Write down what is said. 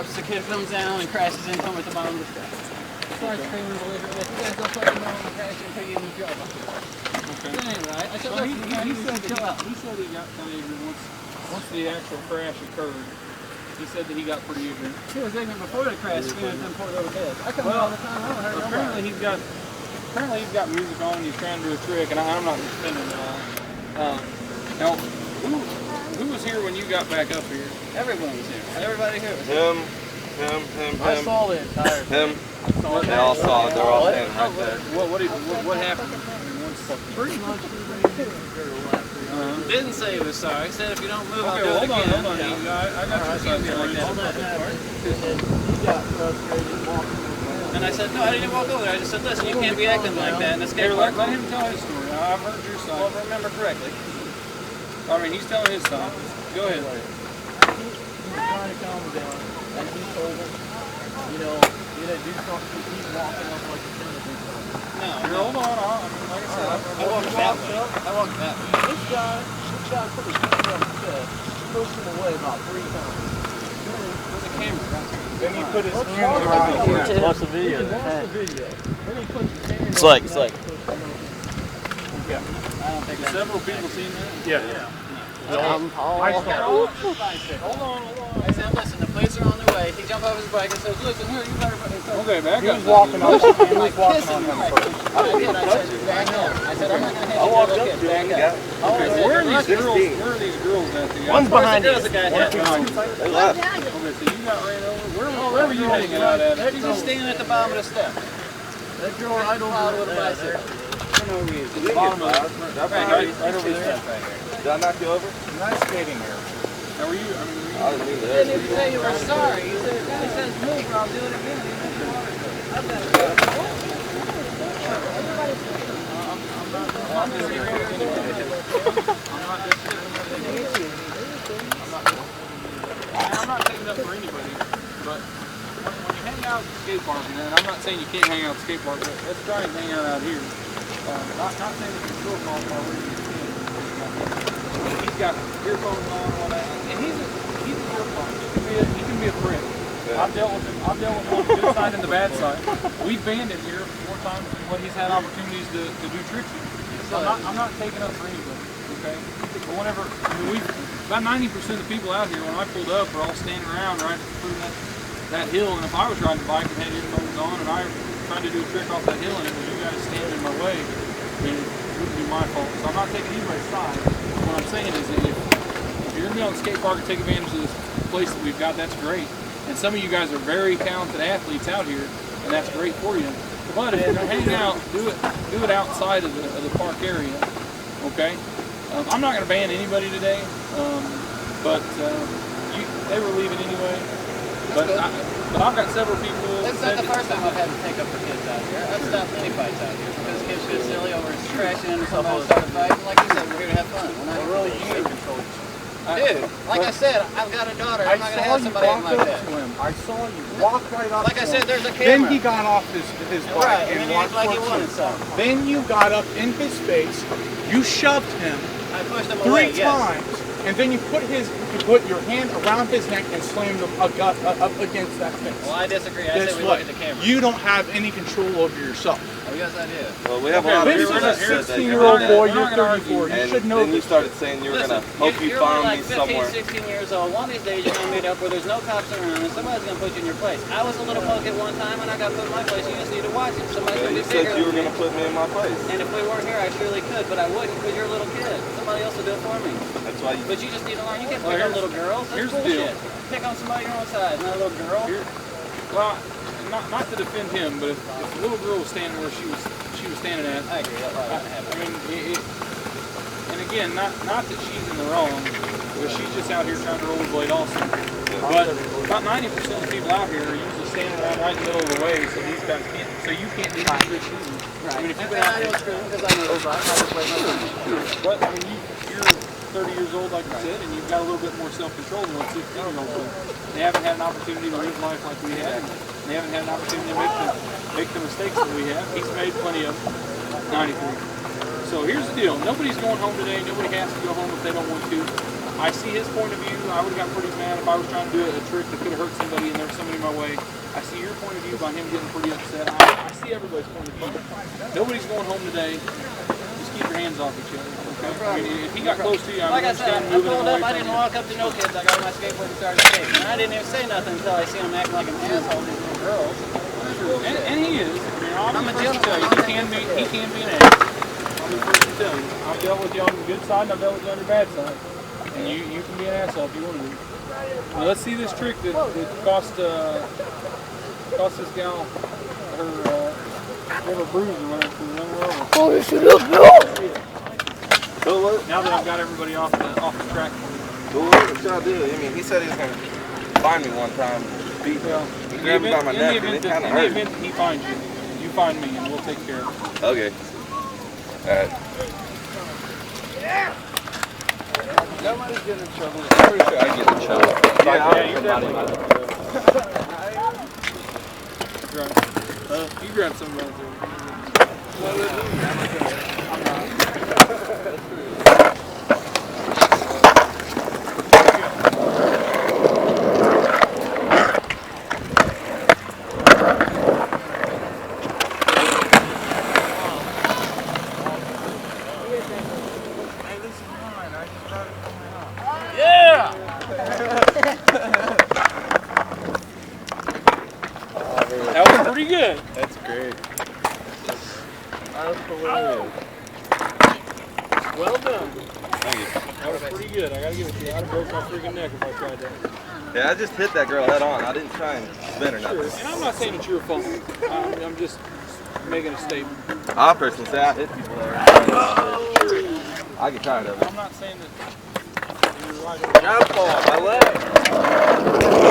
stops, the kid comes down and crashes into him at the bottom of the steps. Starts screaming, belligerent, you guys don't fucking know I'm crashing until you move your job. Okay. So anyway, I said, well, he said chill out. He said he got kind of ignorant once the actual crash occurred. He said that he got pretty ignorant. He was ignorant before the crash, screaming at them poor little kids. I come all the time, I don't hurt nobody. Apparently he's got music on and he's trying to do a trick, and I'm not defending it all. Now, who was here when you got back up here? Everyone was here. Everybody here was here. Him. I saw the entire thing. They all saw it. They're all standing right there. What happened? Pretty much. Didn't say he was sorry. He said if you don't move, I'll do it again. Hold on. I got your son here like that. He got frustrated walking. And I said, no, I didn't walk over there. I just said, listen, you can't be acting like that in a skate park. Let him tell his story. I've heard your side. Well, if I remember correctly. I mean, he's telling his side. Go ahead. He was trying to calm him down, and he told him, you know, you know, do something, keep walking up like you're trying to do something. No, hold on. Like I said, I walked that way. I walked that way. This guy put his hand on his chest, pushed him away about 3 times. There's a camera. Then he put his hand around here. Watch the video. Then he put his hand It's like. Yeah. I don't think several people seen that? Yeah. Hold on. I said, listen, the police are on their way. He jumped off his bike and says, listen, here, you better... Okay, back up. He was walking on him first. I said, back up. I said, I'm not going to hit you. I walked up to him. Okay, where are these girls at? One's behind you. They left. Okay, so you got ran over. Where were you hanging out at? He's just standing at the bottom of the step. That girl right over with a bicycle. For no reason. Bottom of it. Right over there. Did I knock you over? Nice skating here. How were you? I didn't mean to. Didn't even say you were sorry. He says, move or I'll do it again. I've got to go. I'm not taking up for anybody, but when you hang out at the skate park, and I'm not saying you can't hang out at the skate park, but let's try and hang out here. Not saying that you still call already. He's got earphones on and all that, and he's a earphone. He can be a prick. Yeah. I've dealt with him on the good side and the bad side. We've banned him here 4 times when he's had opportunities to do tricks. So I'm not taking up for anybody, okay? But whenever, about 90% of the people out here, when I pulled up, are all standing around right at the foot of that hill, and if I was riding a bike and had earphones on and I tried to do a trick off that hill and it was you guys standing in my way, then it wouldn't be my fault. So I'm not taking anybody's side. What I'm saying is that if you're going to be on the skate park and take advantage of this place that we've got, that's great. And some of you guys are very talented athletes out here, and that's great for you. But if you're going to hang out, do it outside of the park area, okay? I'm not going to ban anybody today, but they were leaving anyway. But I've got several people. That's not the first time I've had to take up for kids out here. I've stopped many fights out here because kids get silly over crashing into somebody and start a fight. Like you said, we're here to have fun. We're not really you in control. Dude, like I said, I've got a daughter. I'm not going to have somebody in my bed. I saw you walk right up Like to I said, him. there's a camera. Then he got off his bike right, and he walked like he towards wanted you. something. Then you got up in his face, you shoved him I pushed him 3 away, times, and then you put your hand around his neck and slammed him up against that fence. Well, I disagree. I said we look at the camera. You don't have any control over yourself. Oh, yes, I do. Well, we have a lot of This people is a that said that 16-year-old boy, you're 34. You should know. Then you started saying you were going to help you find me somewhere. You're like 15, 16 years old. One of these days you're going to meet up where there's no cops around and somebody's going to put you in your place. I was a little punk at one time and I got put in my place. You just need to watch it. Somebody's going to be bigger. You said you were going to put me in my place. And if we weren't here, I surely could, but I wouldn't because you're a little kid. Somebody else will do it for me. That's why you... But you just need to learn. You can't pick on little girls. That's here's the deal. bullshit. Pick on somebody your own size, not a little girl. Well, not to defend him, but if the little girl was standing where she was standing at, I agree. That's probably gonna happen. I mean, and again, not that she's in the wrong, but she's just out here trying to rollerblade also. But about 90% of the people out here are usually standing around right in the middle of the way, so these guys can't. So you can't do any good shooting. Right. I mean, if you've been I out know here, it's true because I know those rides. I just play my time. but I mean, you're 30 years old, like you said, and you've got a little bit more self-control than what 16-year-olds do. They haven't had an opportunity to live life like we have. And they haven't had an opportunity to make the mistakes that we have. He's made plenty of them. 93. So here's the deal. Nobody's going home today. Nobody has to go home if they don't want to. I see his point of view. I would have got pretty mad if I was trying to do a trick that could have hurt somebody and there was somebody in my way. I see your point of view by him getting pretty upset. I see everybody's point of view. Nobody's going home today. Just keep your hands off each other. Okay? I mean, if he got close to you, I Like I would said, understand I moving pulled him up, away I from didn't you. walk up to no kids. I got on my skateboard and started skating. And I didn't even say nothing until I seen him acting like an asshole to these little girls. And he is. I mean, I'm a I'm gentleman. tell you, he can be an ass. I'm the first to tell you. I've dealt with you on the good side and I've dealt with you on the bad side. And you can be an asshole if you want to be. Now let's see this trick that cost this gal her bruise or whatever for running her over. Oh, this should look good. Now that I've got everybody off the track for you. Well, what should I do? I mean, he said he was going to find me one time, beat me. Well, He grabbed me by my neck and it kind of in the hurt. event that he finds you, you find me and we'll take care of it. Okay. Alright. Nobody's getting in trouble. I'm pretty sure I get in trouble. Yeah, you're definitely you grab some of those. That was pretty good. That's great. Well done. Thank you. That was pretty good. I gotta give it to you. I'd have broke my freaking neck if I tried that. Yeah, I just hit that girl head on. I didn't try and spin or Sure. nothing. And I'm not saying it's your fault. I'm just making a statement. I personally say I hit people there. I get tired of it. I'm not saying that you're right. Jump ball, my leg.